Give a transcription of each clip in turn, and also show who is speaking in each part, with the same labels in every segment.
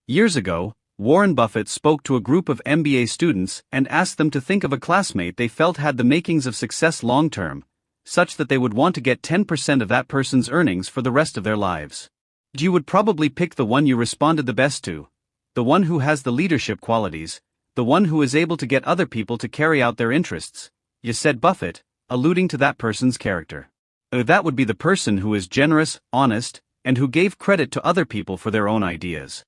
Speaker 1: Years ago, Warren Buffett spoke to a group of MBA students and asked them to think of a classmate they felt had the makings of success long-term, such that they would want to get 10% of that person's earnings for the rest of their lives. You would probably pick the one you responded the best to, the one who has the leadership qualities, the one who is able to get other people to carry out their interests, said Buffett, alluding to that person's character. That would be the person who is generous, honest, and who gave credit to other people for their own ideas.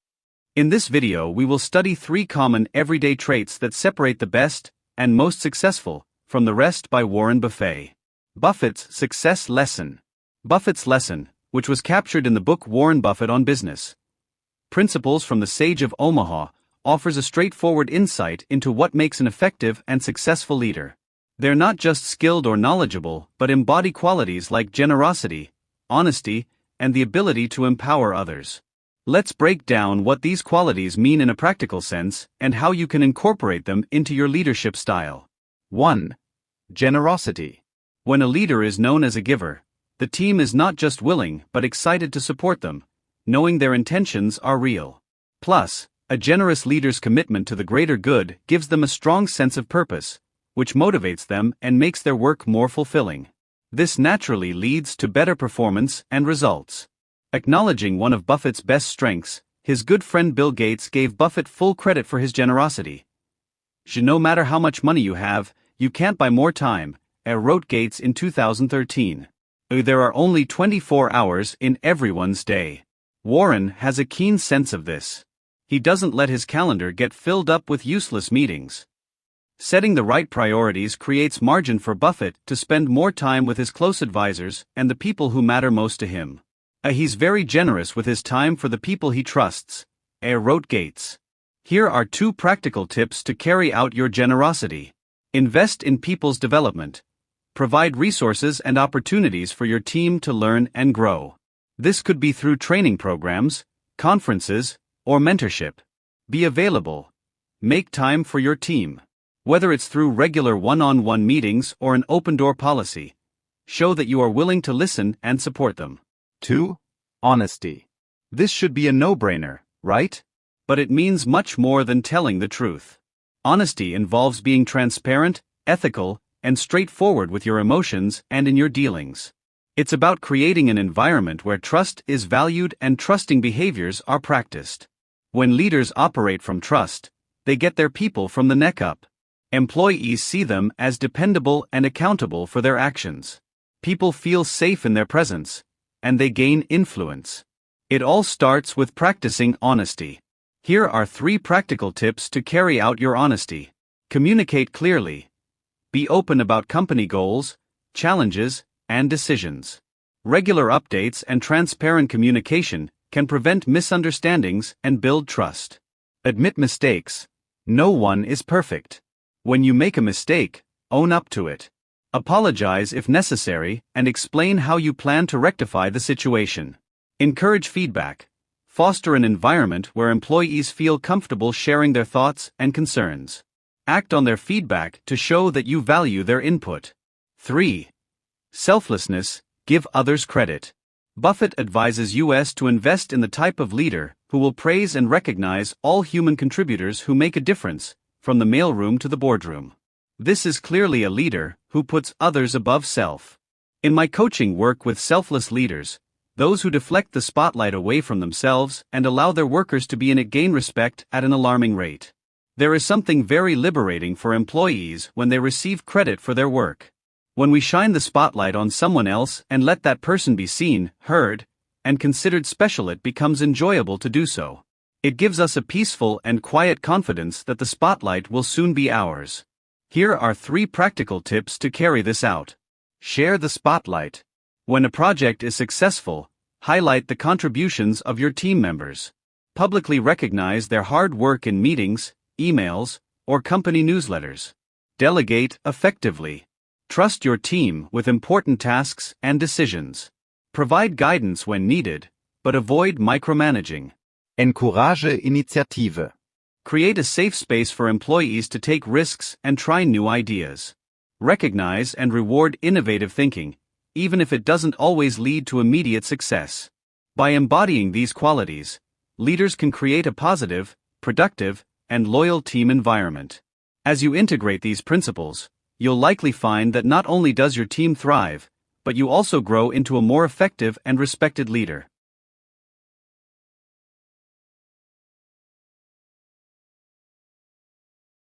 Speaker 1: In this video we will study 3 common everyday traits that separate the best and most successful from the rest by Warren Buffett. Buffett's Success Lesson. Buffett's lesson, which was captured in the book Warren Buffett on Business Principles from the Sage of Omaha, offers a straightforward insight into what makes an effective and successful leader. They're not just skilled or knowledgeable, but embody qualities like generosity, honesty, and the ability to empower others. Let's break down what these qualities mean in a practical sense and how you can incorporate them into your leadership style. 1. Generosity. When a leader is known as a giver, the team is not just willing but excited to support them, knowing their intentions are real. Plus, a generous leader's commitment to the greater good gives them a strong sense of purpose, which motivates them and makes their work more fulfilling. This naturally leads to better performance and results. Acknowledging one of Buffett's best strengths, his good friend Bill Gates gave Buffett full credit for his generosity. No matter how much money you have, you can't buy more time, wrote Gates in 2013. There are only 24 hours in everyone's day. Warren has a keen sense of this. He doesn't let his calendar get filled up with useless meetings. Setting the right priorities creates margin for Buffett to spend more time with his close advisors and the people who matter most to him. He's very generous with his time for the people he trusts, wrote Gates. Here are 2 practical tips to carry out your generosity. Invest in people's development. Provide resources and opportunities for your team to learn and grow. This could be through training programs, conferences, or mentorship. Be available. Make time for your team. Whether it's through regular one-on-one meetings or an open-door policy, show that you are willing to listen and support them. 2. Honesty. This should be a no-brainer, right? But it means much more than telling the truth. Honesty involves being transparent, ethical, and straightforward with your emotions and in your dealings. It's about creating an environment where trust is valued and trusting behaviors are practiced. When leaders operate from trust, they get their people from the neck up. Employees see them as dependable and accountable for their actions. People feel safe in their presence, and they gain influence. It all starts with practicing honesty. Here are 3 practical tips to carry out your honesty. Communicate clearly. Be open about company goals, challenges, and decisions. Regular updates and transparent communication can prevent misunderstandings and build trust. Admit mistakes. No one is perfect. When you make a mistake, own up to it. Apologize if necessary and explain how you plan to rectify the situation. Encourage feedback. Foster an environment where employees feel comfortable sharing their thoughts and concerns. Act on their feedback to show that you value their input. 3. Selflessness. Give others credit. Buffett advises us to invest in the type of leader who will praise and recognize all human contributors who make a difference, from the mailroom to the boardroom. This is clearly a leader who puts others above self. In my coaching work with selfless leaders, those who deflect the spotlight away from themselves and allow their workers to be in it gain respect at an alarming rate. There is something very liberating for employees when they receive credit for their work. When we shine the spotlight on someone else and let that person be seen, heard, and considered special, it becomes enjoyable to do so. It gives us a peaceful and quiet confidence that the spotlight will soon be ours. Here are 3 practical tips to carry this out. Share the spotlight. When a project is successful, highlight the contributions of your team members. Publicly recognize their hard work in meetings, emails, or company newsletters. Delegate effectively. Trust your team with important tasks and decisions. Provide guidance when needed, but avoid micromanaging.
Speaker 2: Encourage Initiative.
Speaker 1: Create a safe space for employees to take risks and try new ideas. Recognize and reward innovative thinking, even if it doesn't always lead to immediate success. By embodying these qualities, leaders can create a positive, productive, and loyal team environment. As you integrate these principles, you'll likely find that not only does your team thrive, but you also grow into a more effective and respected leader.